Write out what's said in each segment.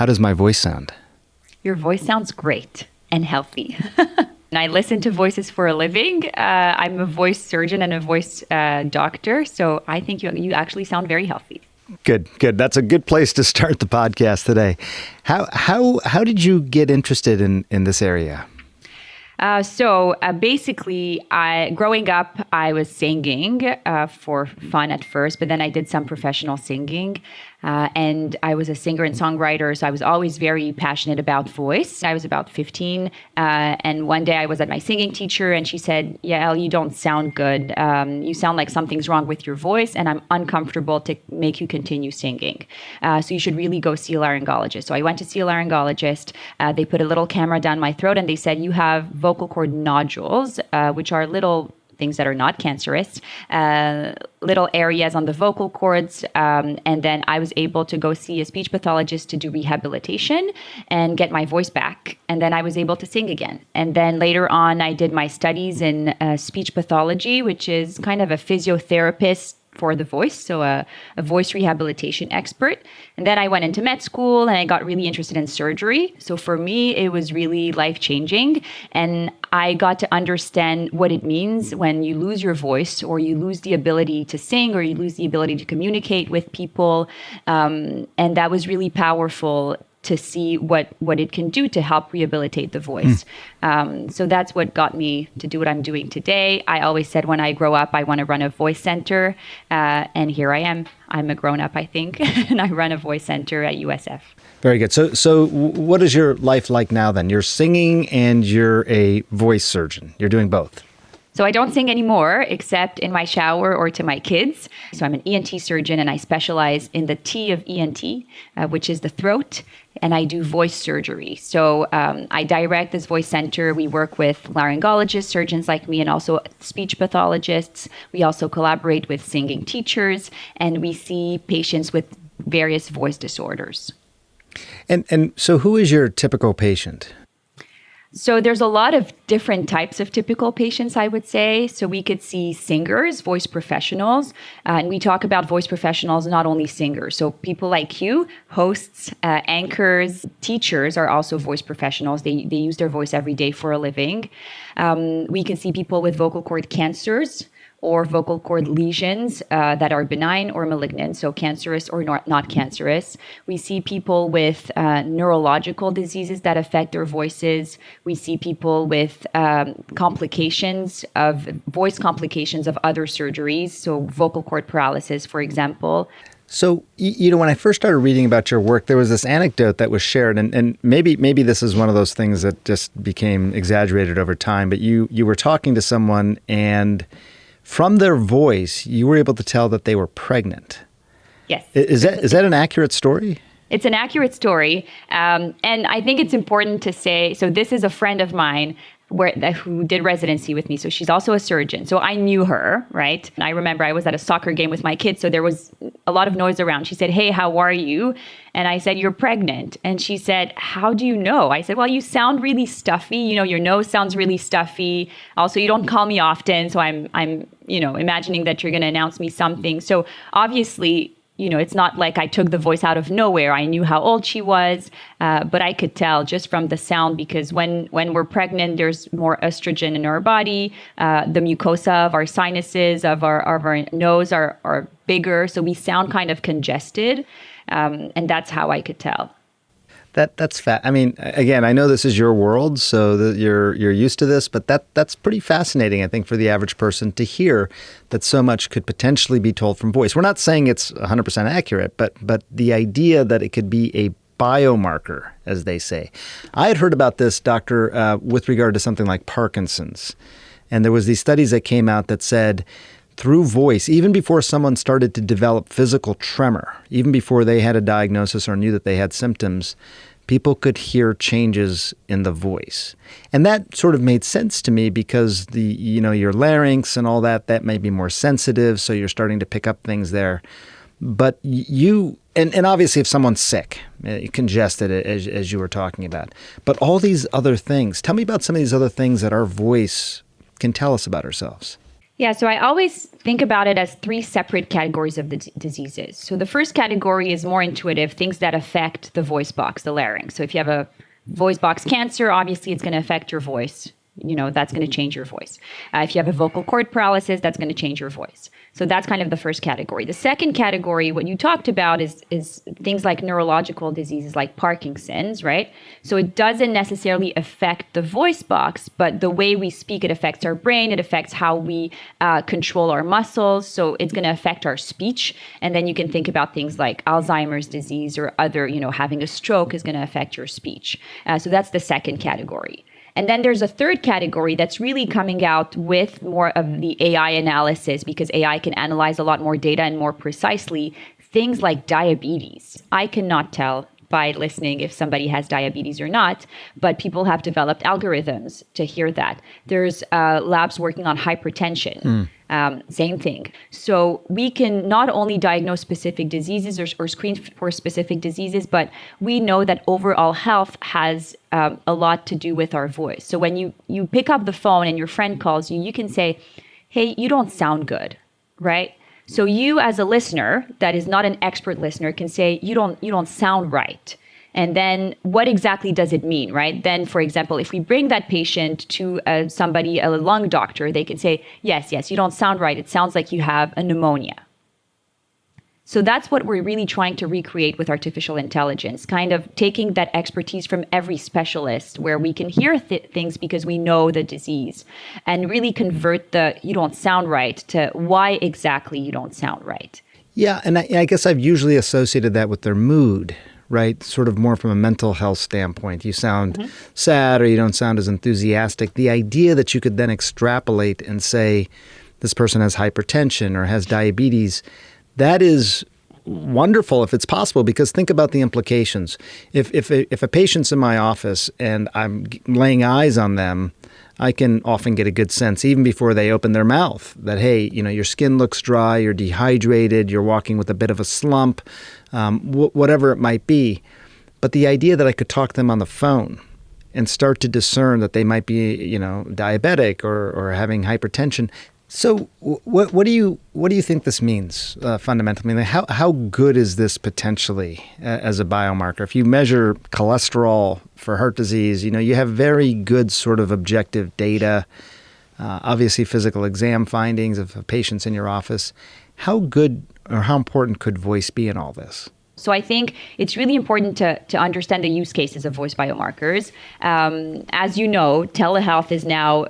How does my voice sound? Your voice sounds great and healthy. And I listen to voices for a living. I'm a voice surgeon and a voice doctor, so I think you actually sound very healthy. Good. That's a good place to start the podcast today. How did you get interested in this area? So basically, growing up, I was singing for fun at first, but then I did some professional singing. And I was a singer and songwriter, so I was always very passionate about voice. I was about 15, and one day I was at my singing teacher, and she said, "Yael, you don't sound good. You sound like something's wrong with your voice, and I'm uncomfortable to make you continue singing. So you should really go see a laryngologist." So I went to see a laryngologist. They put a little camera down my throat, and they said, "You have vocal cord nodules, which are little things that are not cancerous, little areas on the vocal cords." And then I was able to go see a speech pathologist to do rehabilitation and get my voice back. And then I was able to sing again. And then later on, I did my studies in speech pathology, which is kind of a physiotherapist for the voice, so a voice rehabilitation expert. And then I went into med school and I got really interested in surgery. So for me, it was really life-changing. And I got to understand what it means when you lose your voice or you lose the ability to sing or you lose the ability to communicate with people. And that was really powerful to see what it can do to help rehabilitate the voice. So that's what got me to do what I'm doing today. I always said when I grow up, I want to run a voice center. And here I am. I'm a grown-up, I think, and I run a voice center at USF. Very good. So what is your life like now then? You're singing and you're a voice surgeon. You're doing both. So I don't sing anymore, except in my shower or to my kids. So I'm an ENT surgeon, and I specialize in the T of ENT, which is the throat, and I do voice surgery. So I direct this voice center. We work with laryngologists, surgeons like me, and also speech pathologists. We also collaborate with singing teachers, and we see patients with various voice disorders. And so who is your typical patient? So there's a lot of different types of typical patients, I would say. So we could see singers, voice professionals, and we talk about voice professionals, not only singers. So people like you, hosts, anchors, teachers are also voice professionals. They use their voice every day for a living. We can see people with vocal cord cancers or vocal cord lesions that are benign or malignant, so cancerous or not cancerous. We see people with neurological diseases that affect their voices. We see people with complications of other surgeries, so vocal cord paralysis, for example. So, when I first started reading about your work, there was this anecdote that was shared, and maybe this is one of those things that just became exaggerated over time, but you were talking to someone, and from their voice, you were able to tell that they were pregnant. Yes. Is that an accurate story? It's an accurate story. And I think it's important to say, so this is a friend of mine who did residency with me. So she's also a surgeon. So I knew her, right? And I remember I was at a soccer game with my kids. So there was a lot of noise around. She said, "Hey, how are you?" And I said, "You're pregnant." And she said, "How do you know?" I said, "Well, you sound really stuffy. Your nose sounds really stuffy. Also, you don't call me often. So I'm imagining that you're going to announce me something." So obviously, it's not like I took the voice out of nowhere. I knew how old she was, but I could tell just from the sound, because when we're pregnant, there's more estrogen in our body. The mucosa of our sinuses, of our nose are bigger, so we sound kind of congested, and that's how I could tell. That's fat. I mean, again, I know this is your world, so that you're used to this, but that's pretty fascinating, I think, for the average person to hear that so much could potentially be told from voice. We're not saying it's 100% accurate, but the idea that it could be a biomarker, as they say. I had heard about this, Doctor, with regard to something like Parkinson's, and there was these studies that came out that said through voice, even before someone started to develop physical tremor, even before they had a diagnosis or knew that they had symptoms, people could hear changes in the voice. And that sort of made sense to me because your larynx and all that may be more sensitive, so you're starting to pick up things there. But and obviously if someone's sick, congested, as you were talking about, but all these other things, tell me about some of these other things that our voice can tell us about ourselves. Yeah, so I always think about it as three separate categories of the diseases. So the first category is more intuitive, things that affect the voice box, the larynx. So if you have a voice box cancer, obviously it's going to affect your voice. That's going to change your voice. If you have a vocal cord paralysis, that's going to change your voice. So that's kind of the first category. The second category, what you talked about, is things like neurological diseases like Parkinson's, right? So it doesn't necessarily affect the voice box, but the way we speak, it affects our brain. It affects how we control our muscles. So it's going to affect our speech. And then you can think about things like Alzheimer's disease or other, having a stroke is going to affect your speech. So that's the second category. And then there's a third category that's really coming out with more of the AI analysis, because AI can analyze a lot more data and more precisely things like diabetes. I cannot tell by listening if somebody has diabetes or not, but people have developed algorithms to hear that. There's labs working on hypertension. Same thing. So we can not only diagnose specific diseases or screen for specific diseases, but we know that overall health has a lot to do with our voice. So when you pick up the phone and your friend calls you, you can say, hey, you don't sound good, right? So you as a listener that is not an expert listener can say, you don't sound right. And then what exactly does it mean, right? Then, for example, if we bring that patient to a lung doctor, they can say, yes, you don't sound right. It sounds like you have a pneumonia. So that's what we're really trying to recreate with artificial intelligence, kind of taking that expertise from every specialist where we can hear things because we know the disease and really convert the you don't sound right to why exactly you don't sound right. Yeah, and I guess I've usually associated that with their mood, right? Sort of more from a mental health standpoint. You sound sad or you don't sound as enthusiastic. The idea that you could then extrapolate and say this person has hypertension or has diabetes, that is wonderful if it's possible, because think about the implications. If a patient's in my office and I'm laying eyes on them, I can often get a good sense, even before they open their mouth, that, hey, your skin looks dry, you're dehydrated, you're walking with a bit of a slump, whatever it might be. But the idea that I could talk to them on the phone and start to discern that they might be, diabetic or having hypertension. So what do you think this means fundamentally? I mean, how good is this potentially as a biomarker? If you measure cholesterol for heart disease, you have very good sort of objective data, obviously physical exam findings of patients in your office. How good or how important could voice be in all this? So I think it's really important to understand the use cases of voice biomarkers. As you know, telehealth is now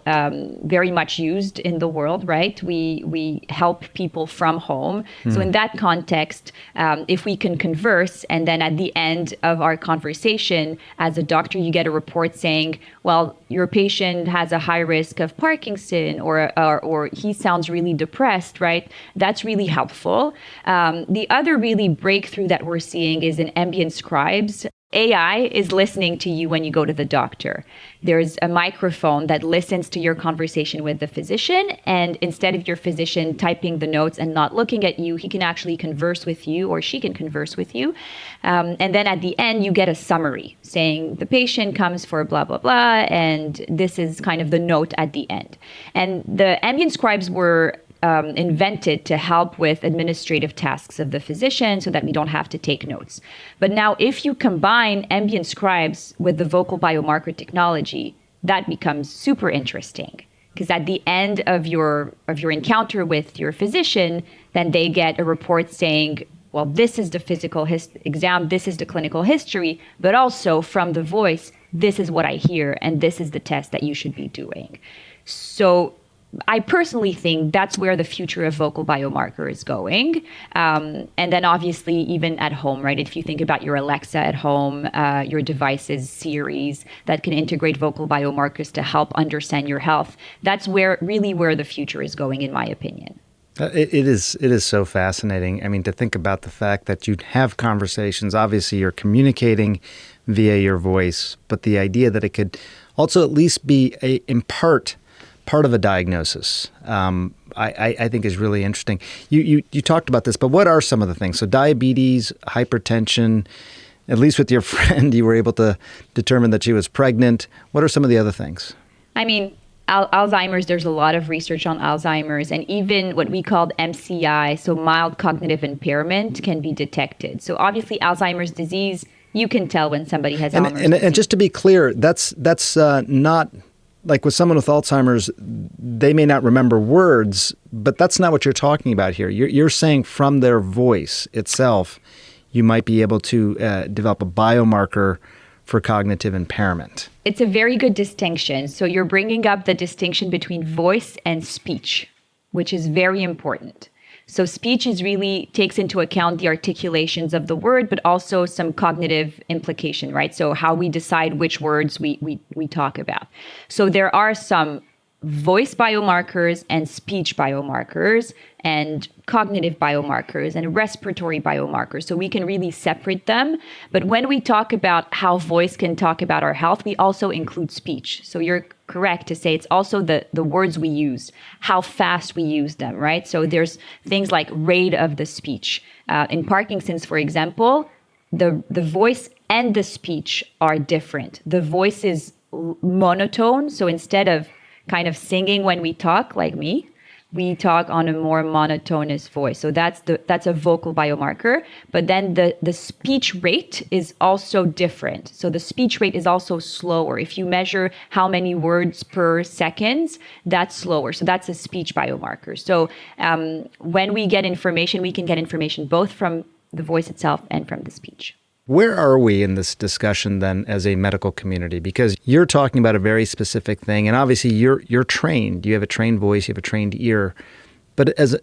very much used in the world, right? We help people from home. So in that context, if we can converse, and then at the end of our conversation, as a doctor, you get a report saying, well, your patient has a high risk of Parkinson, or he sounds really depressed, right? That's really helpful. The other really breakthrough that we're seeing is in ambient scribes. AI is listening to you when you go to the doctor. There's a microphone that listens to your conversation with the physician, and instead of your physician typing the notes and not looking at you, he can actually converse with you, or she can converse with you. And then at the end, you get a summary saying the patient comes for blah, blah, blah, and this is kind of the note at the end. And the ambient scribes were invented to help with administrative tasks of the physician so that we don't have to take notes. But now if you combine ambient scribes with the vocal biomarker technology, that becomes super interesting. Because at the end of your encounter with your physician, then they get a report saying, well, this is the physical exam, this is the clinical history, but also from the voice, this is what I hear, and this is the test that you should be doing. So I personally think that's where the future of vocal biomarker is going. And then obviously even at home, right? If you think about your Alexa at home, your devices, Siris that can integrate vocal biomarkers to help understand your health, that's where the future is going, in my opinion. It is so fascinating. I mean, to think about the fact that you have conversations, obviously you're communicating via your voice, but the idea that it could also at least be in part of a diagnosis, I think is really interesting. You talked about this, but what are some of the things? So diabetes, hypertension, at least with your friend, you were able to determine that she was pregnant. What are some of the other things? I mean, Alzheimer's, there's a lot of research on Alzheimer's, and even what we called MCI, so mild cognitive impairment, can be detected. So obviously, Alzheimer's disease, you can tell when somebody has Alzheimer's disease. And just to be clear, that's not like with someone with Alzheimer's, they may not remember words, but that's not what you're talking about here. You're saying from their voice itself, you might be able to develop a biomarker for cognitive impairment. It's a very good distinction. So you're bringing up the distinction between voice and speech, which is very important. So speech is really takes into account the articulations of the word, but also some cognitive implication, right? So how we decide which words we talk about. So there are some voice biomarkers and speech biomarkers and cognitive biomarkers and respiratory biomarkers. So we can really separate them. But when we talk about how voice can talk about our health, we also include speech. So you're correct to say it's also the words we use, how fast we use them, right? So there's things like rate of the speech. In Parkinson's, for example, the voice and the speech are different. The voice is monotone. So instead of kind of singing when we talk, like me, we talk on a more monotonous voice. So that's a vocal biomarker. But then the speech rate is also different. So the speech rate is also slower. If you measure how many words per second, that's slower. So that's a speech biomarker. So when we get information, we can get information both from the voice itself and from the speech. Where are we in this discussion then as a medical community? Because you're talking about a very specific thing, and obviously you're trained. You have a trained voice, you have a trained ear. But as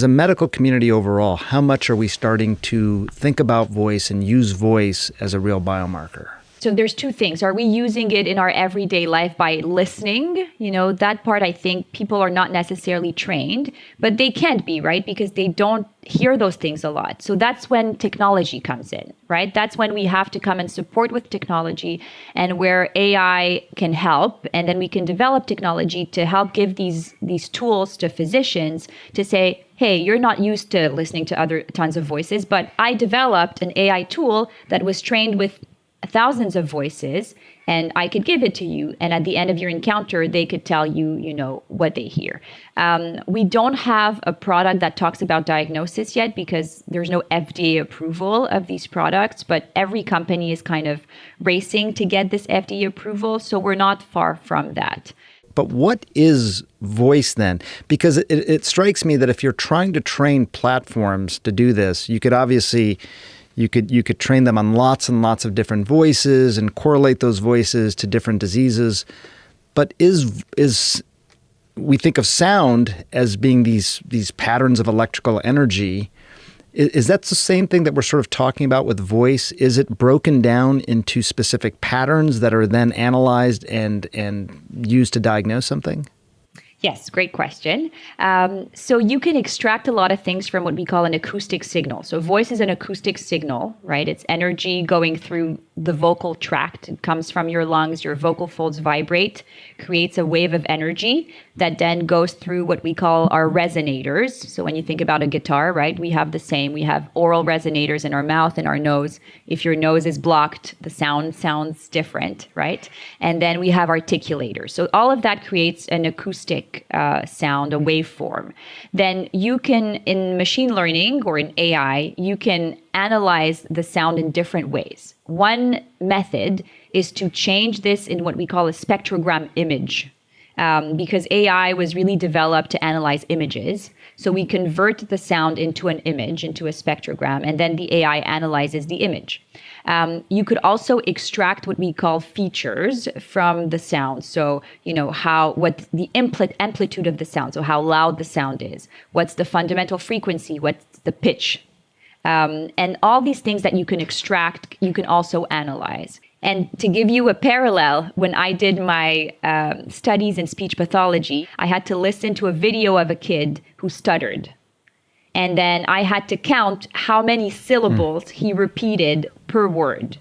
a medical community overall, how much are we starting to think about voice and use voice as a real biomarker? So there's two things. Are we using it in our everyday life by listening? That part, I think people are not necessarily trained, but they can't be, right? Because they don't hear those things a lot. So that's when technology comes in, right? That's when we have to come and support with technology and where AI can help. And then we can develop technology to help give these tools to physicians to say, hey, you're not used to listening to other tons of voices, but I developed an AI tool that was trained with thousands of voices, and I could give it to you. And at the end of your encounter, they could tell you, what they hear. We don't have a product that talks about diagnosis yet because there's no FDA approval of these products, but every company is kind of racing to get this FDA approval. So we're not far from that. But what is voice then? Because it strikes me that if you're trying to train platforms to do this, you could obviously you could train them on lots and lots of different voices and correlate those voices to different diseases. But is we think of sound as being these patterns of electrical energy. Is that the same thing that we're sort of talking about with voice? Is it broken down into specific patterns that are then analyzed and used to diagnose something? Yes, great question. So you can extract a lot of things from what we call an acoustic signal. So voice is an acoustic signal, right? It's energy going through the vocal tract. It comes from your lungs. Your vocal folds vibrate, creates a wave of energy that then goes through what we call our resonators. So when you think about a guitar, right, we have the same. We have oral resonators in our mouth and our nose. If your nose is blocked, the sound sounds different, right? And then we have articulators. So all of that creates an acoustic sound, a waveform. Then you can, in machine learning or in AI, you can analyze the sound in different ways. One method is to change this in what we call a spectrogram image. Because AI was really developed to analyze images. So we convert the sound into an image, into a spectrogram, and then the AI analyzes the image. You could also extract what we call features from the sound. So, what the amplitude of the sound, so how loud the sound is, what's the fundamental frequency, what's the pitch. And all these things that you can extract, you can also analyze. And to give you a parallel, when I did my studies in speech pathology, I had to listen to a video of a kid who stuttered. And then I had to count how many syllables he repeated per word.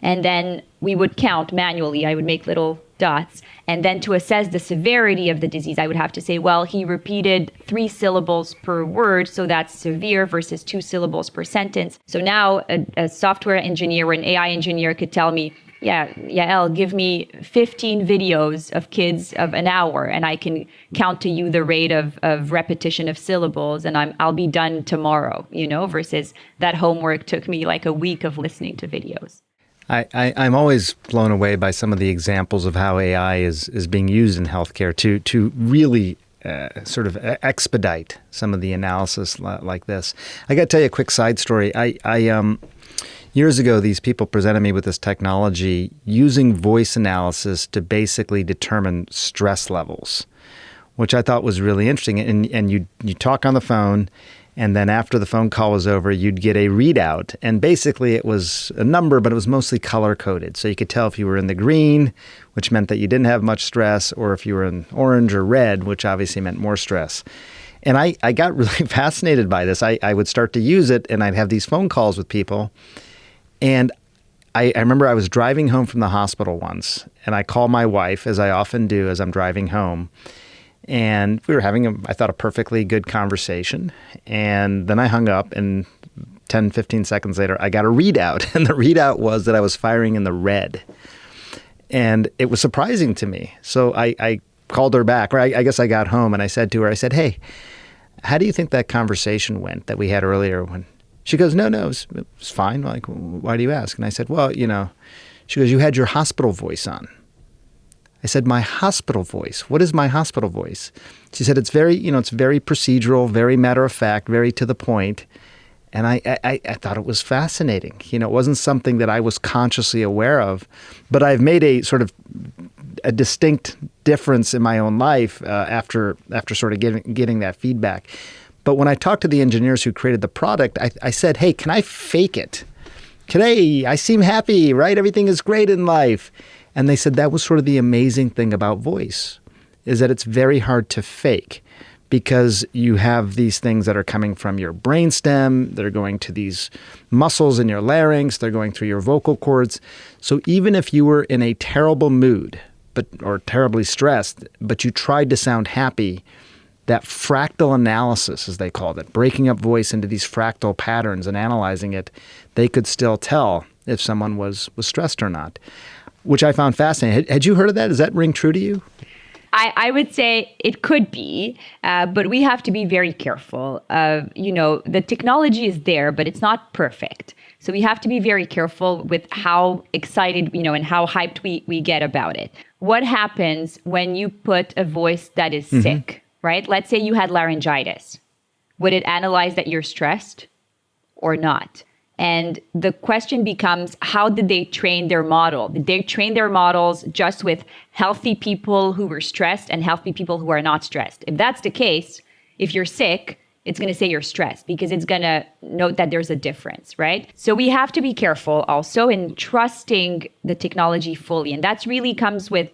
And then we would count manually. I would make little dots. And then to assess the severity of the disease, I would have to say, well, he repeated 3 syllables per word, so that's severe versus 2 syllables per sentence. So now a software engineer or an AI engineer could tell me, yeah, Yael, give me 15 videos of kids of an hour and I can count to you the rate of repetition of syllables and I'll be done tomorrow, versus that homework took me like a week of listening to videos. I'm always blown away by some of the examples of how AI is being used in healthcare to really sort of expedite some of the analysis like this. I got to tell you a quick side story. Years ago, these people presented me with this technology using voice analysis to basically determine stress levels, which I thought was really interesting. And you talk on the phone, and then after the phone call was over, you'd get a readout. And basically it was a number, but it was mostly color-coded. So you could tell if you were in the green, which meant that you didn't have much stress, or if you were in orange or red, which obviously meant more stress. And I got really fascinated by this. I would start to use it, and I'd have these phone calls with people. And I remember I was driving home from the hospital once, and I called my wife, as I often do as I'm driving home. And we were having, I thought, a perfectly good conversation. And then I hung up, and 10, 15 seconds later, I got a readout. And the readout was that I was firing in the red. And it was surprising to me. So I called her back, or I guess I got home, and I said to her, hey, how do you think that conversation went that we had earlier? When she goes, no, it was fine. Like, why do you ask? And I said, well, she goes, you had your hospital voice on. I said, my hospital voice. What is my hospital voice? She said, it's very procedural, very matter of fact, very to the point. And I thought it was fascinating. It wasn't something that I was consciously aware of, but I've made a sort of a distinct difference in my own life after sort of getting that feedback. But when I talked to the engineers who created the product, I said, hey, can I fake it? Today, I seem happy, right? Everything is great in life. And they said that was sort of the amazing thing about voice, is that it's very hard to fake because you have these things that are coming from your brainstem, they're going to these muscles in your larynx, they're going through your vocal cords. So even if you were in a terrible mood or terribly stressed, but you tried to sound happy, that fractal analysis, as they called it, breaking up voice into these fractal patterns and analyzing it, they could still tell if someone was stressed or not, which I found fascinating. Had you heard of that? Does that ring true to you? I would say it could be, but we have to be very careful. The technology is there, but it's not perfect. So we have to be very careful with how excited, and how hyped we get about it. What happens when you put a voice that is sick, right? Let's say you had laryngitis. Would it analyze that you're stressed or not? And the question becomes, how did they train their model? Did they train their models just with healthy people who were stressed and healthy people who are not stressed? If that's the case, if you're sick, it's going to say you're stressed because it's going to note that there's a difference, right? So we have to be careful also in trusting the technology fully. And that's really comes with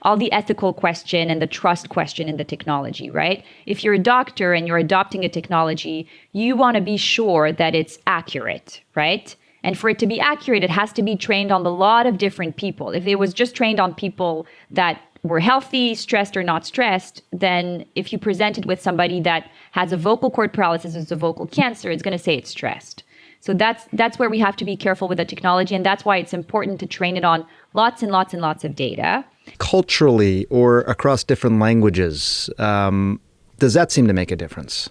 all the ethical question and the trust question in the technology, right? If you're a doctor and you're adopting a technology, you want to be sure that it's accurate, right? And for it to be accurate, it has to be trained on a lot of different people. If it was just trained on people that were healthy, stressed or not stressed, then if you present it with somebody that has a vocal cord paralysis or a vocal cancer, it's going to say it's stressed. So that's where we have to be careful with the technology. And that's why it's important to train it on lots and lots and lots of data. Culturally or across different languages, does that seem to make a difference?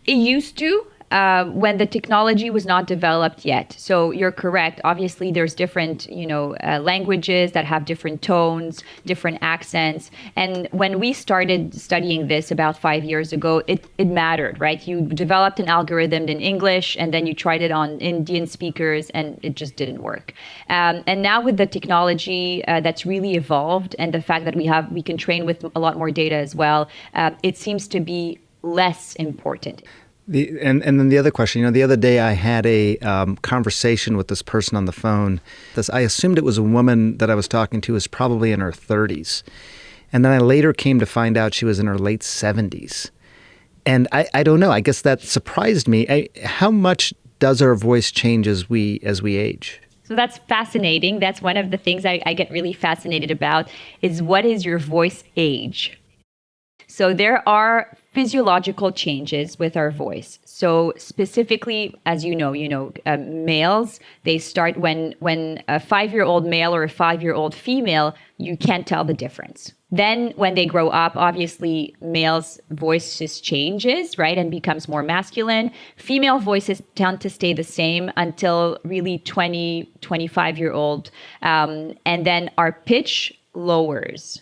It used to. When the technology was not developed yet. So you're correct. Obviously, there's different, languages that have different tones, different accents. And when we started studying this about 5 years ago, it mattered, right? You developed an algorithm in English, and then you tried it on Indian speakers, and it just didn't work. And now with the technology that's really evolved, and the fact that we can train with a lot more data as well, it seems to be less important. And then the other question, the other day I had a conversation with this person on the phone. I assumed it was a woman that I was talking to was probably in her 30s. And then I later came to find out she was in her late 70s. And I don't know, I guess that surprised me. How much does our voice change as we age? So that's fascinating. That's one of the things I get really fascinated about is what is your voice age? So there are physiological changes with our voice. So specifically, as males, they start when a 5-year-old male or a 5-year-old female, you can't tell the difference. Then when they grow up, obviously males' voices changes, right, and becomes more masculine. Female voices tend to stay the same until really 20, 25-year-old. And then our pitch lowers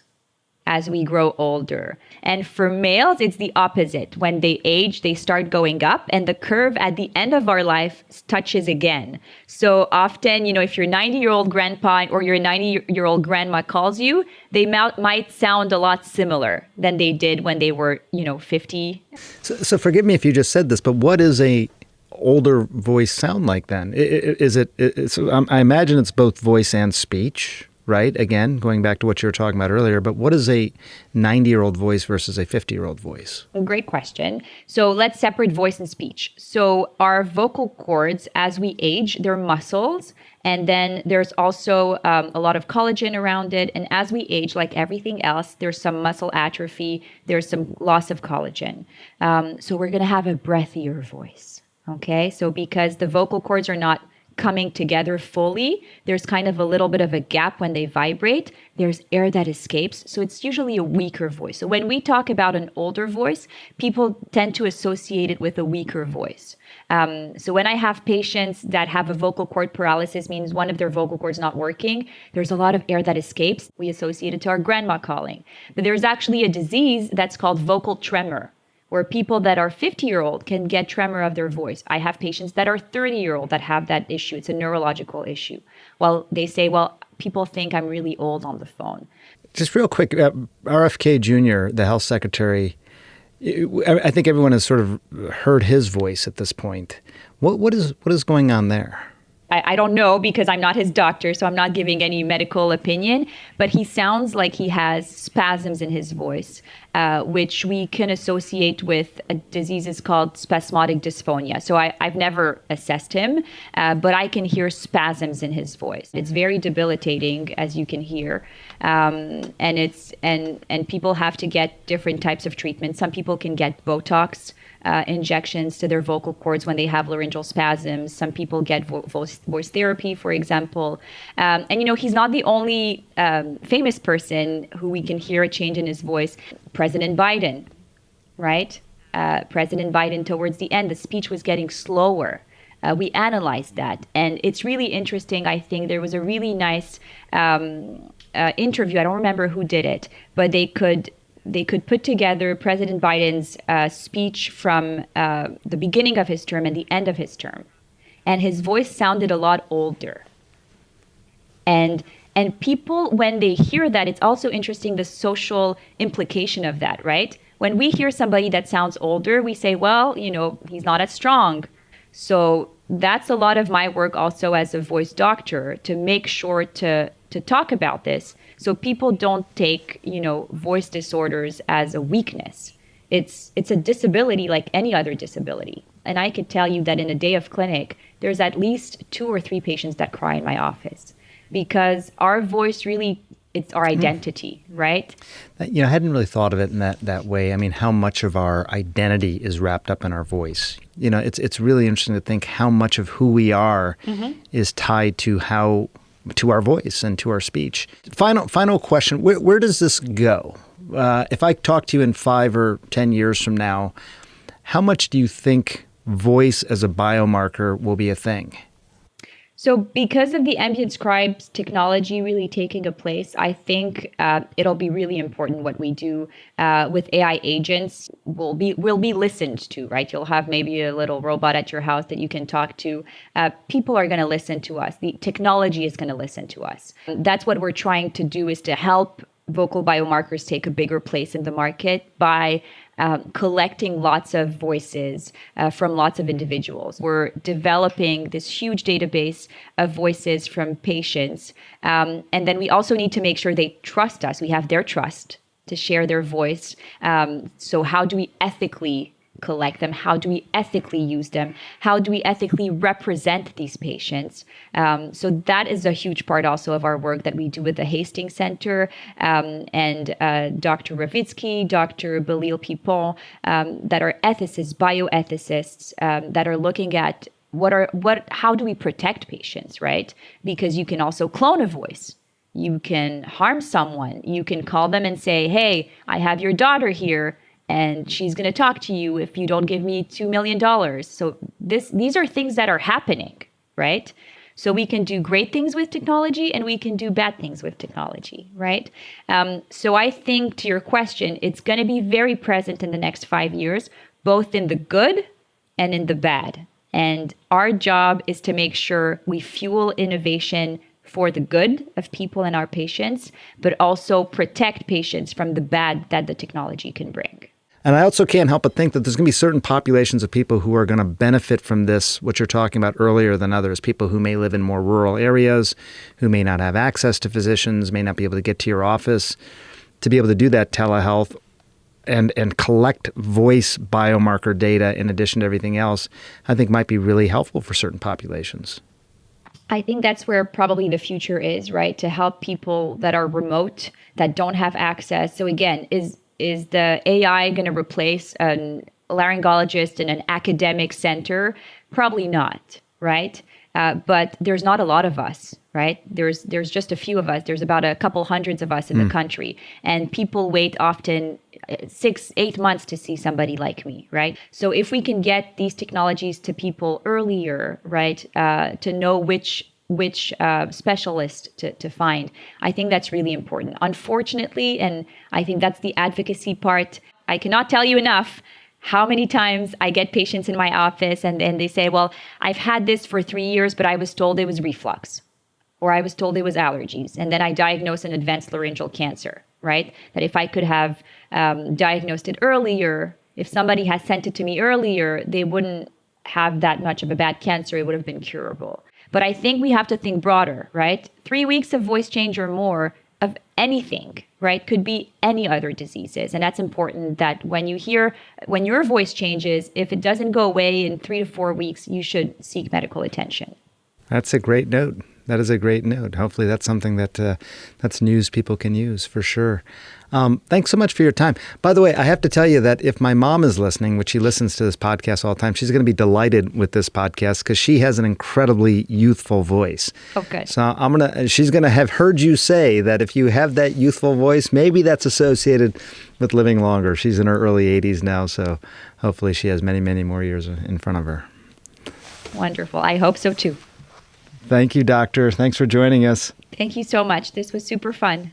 as we grow older. And for males, it's the opposite. When they age, they start going up, and the curve at the end of our life touches again. So often, if your 90-year-old grandpa or your 90-year-old grandma calls you, they might sound a lot similar than they did when they were, 50. So forgive me if you just said this, but what is a older voice sound like then? I imagine it's both voice and speech, right? Again, going back to what you were talking about earlier, but what is a 90-year-old voice versus a 50-year-old voice? Great question. So let's separate voice and speech. So our vocal cords, as we age, they're muscles, and then there's also a lot of collagen around it. And as we age, like everything else, there's some muscle atrophy, there's some loss of collagen. So we're going to have a breathier voice, okay? So because the vocal cords are not coming together fully, there's kind of a little bit of a gap when they vibrate. There's air that escapes. So it's usually a weaker voice. So when we talk about an older voice, people tend to associate it with a weaker voice. So when I have patients that have a vocal cord paralysis, means one of their vocal cords not working, there's a lot of air that escapes. We associate it to our grandma calling. But there's actually a disease that's called vocal tremor, where people that are 50-year-old can get tremor of their voice. I have patients that are 30-year-old that have that issue. It's a neurological issue. Well, they say, people think I'm really old on the phone. Just real quick, RFK Jr., the health secretary, I think everyone has sort of heard his voice at this point. What is going on there? I don't know because I'm not his doctor, so I'm not giving any medical opinion, but he sounds like he has spasms in his voice, which we can associate with a disease called spasmodic dysphonia. So I've never assessed him, but I can hear spasms in his voice. It's very debilitating, as you can hear, and people have to get different types of treatment. Some people can get Botox injections to their vocal cords when they have laryngeal spasms. Some people get voice therapy, for example. And he's not the only famous person who we can hear a change in his voice. President Biden, right? President Biden, towards the end, the speech was getting slower. We analyzed that. And it's really interesting. I think there was a really nice interview. I don't remember who did it, but they could put together President Biden's speech from the beginning of his term and the end of his term. And his voice sounded a lot older. And people, when they hear that, it's also interesting the social implication of that, right? When we hear somebody that sounds older, we say, he's not as strong. So that's a lot of my work also as a voice doctor, to make sure to talk about this, so people don't take, voice disorders as a weakness. It's a disability like any other disability. And I could tell you that in a day of clinic, there's at least 2 or 3 patients that cry in my office, because our voice really, it's our identity, right? I hadn't really thought of it in that way. I mean, how much of our identity is wrapped up in our voice. It's really interesting to think how much of who we are is tied to our voice and to our speech. Final question: Where does this go? If I talk to you in 5 or 10 years from now, how much do you think voice as a biomarker will be a thing? So because of the ambient scribes technology really taking a place, I think it'll be really important what we do with AI agents. Will be listened to, right? You'll have maybe a little robot at your house that you can talk to. People are going to listen to us. The technology is going to listen to us. That's what we're trying to do, is to help vocal biomarkers take a bigger place in the market by collecting lots of voices from lots of individuals. We're developing this huge database of voices from patients. And then we also need to make sure they trust us. We have their trust to share their voice. So how do we ethically collect them? How do we ethically use them? How do we ethically represent these patients? So that is a huge part also of our work that we do with the Hastings Center, and Dr. Ravitsky, Dr. Belil Pipon, that are ethicists, bioethicists, that are looking at how do we protect patients, right? Because you can also clone a voice. You can harm someone. You can call them and say, hey, I have your daughter here, and she's going to talk to you if you don't give me $2 million. So these are things that are happening, right? So we can do great things with technology and we can do bad things with technology, right? So I think, to your question, it's going to be very present in the next 5 years, both in the good and in the bad. And our job is to make sure we fuel innovation for the good of people and our patients, but also protect patients from the bad that the technology can bring. And I also can't help but think that there's going to be certain populations of people who are going to benefit from this, what you're talking about earlier, than others. People who may live in more rural areas, who may not have access to physicians, may not be able to get to your office. To be able to do that telehealth and collect voice biomarker data in addition to everything else, I think might be really helpful for certain populations. I think that's where probably the future is, right? To help people that are remote, that don't have access. So again, is the AI going to replace a laryngologist in an academic center? Probably not, right? But there's not a lot of us, right? There's just a few of us. There's about a couple hundreds of us in the country. And people wait often 6-8 months to see somebody like me, right? So if we can get these technologies to people earlier, right, to know which specialist to find, I think that's really important. Unfortunately, and I think that's the advocacy part, I cannot tell you enough how many times I get patients in my office and they say, well, I've had this for 3 years, but I was told it was reflux, or I was told it was allergies. And then I diagnosed an advanced laryngeal cancer, right? That if I could have diagnosed it earlier, if somebody had sent it to me earlier, they wouldn't have that much of a bad cancer. It would have been curable. But I think we have to think broader, right? 3 weeks of voice change or more of anything, right, could be any other diseases. And that's important, that when your voice changes, if it doesn't go away in 3 to 4 weeks, you should seek medical attention. That's a great note. That is a great note. Hopefully that's something that's news people can use for sure. Thanks so much for your time. By the way, I have to tell you that if my mom is listening, which she listens to this podcast all the time, she's going to be delighted with this podcast because she has an incredibly youthful voice. Oh, good. So she's going to have heard you say that if you have that youthful voice, maybe that's associated with living longer. She's in her early 80s now, so hopefully she has many, many more years in front of her. Wonderful. I hope so too. Thank you, doctor. Thanks for joining us. Thank you so much. This was super fun.